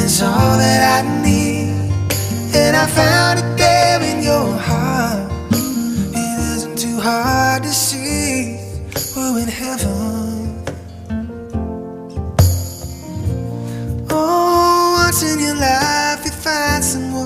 is all that I need, and I found it there in your heart. It isn't too hard to see, we're in heaven. Oh, once in your life you find someone